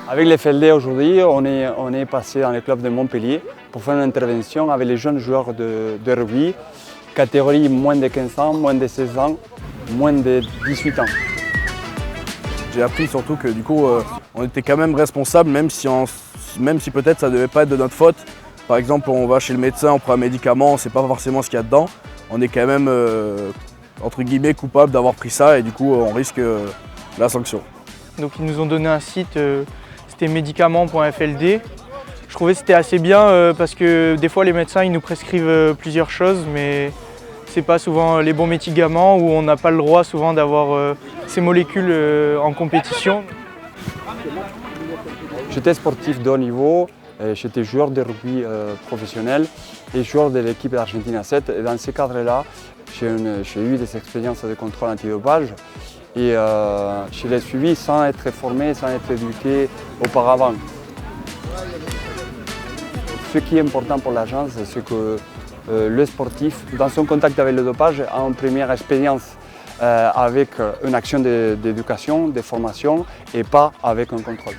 Avec les FLD aujourd'hui, on est passé dans le club de Montpellier pour faire une intervention avec les jeunes joueurs de rugby, catégorie moins de 15 ans, moins de 16 ans, moins de 18 ans. J'ai appris surtout que du coup, on était quand même responsable, même si peut-être ça ne devait pas être de notre faute. Par exemple, on va chez le médecin, on prend un médicament, on ne sait pas forcément ce qu'il y a dedans. On est quand même, entre guillemets, coupable d'avoir pris ça et du coup, on risque la sanction. Donc ils nous ont donné un site, c'était médicaments.fld. Je trouvais que c'était assez bien parce que des fois les médecins ils nous prescrivent plusieurs choses, mais c'est pas souvent les bons médicaments ou on n'a pas le droit souvent d'avoir ces molécules en compétition. J'étais sportif de haut niveau, j'étais joueur de rugby professionnel et joueur de l'équipe d'Argentine à 7. Et dans ce cadre-là, j'ai eu des expériences de contrôle antidopage et je l'ai suivi sans être formé, sans être éduqué auparavant. Ce qui est important pour l'agence, c'est que le sportif, dans son contact avec le dopage, a une première expérience avec une action d'éducation, de formation et pas avec un contrôle.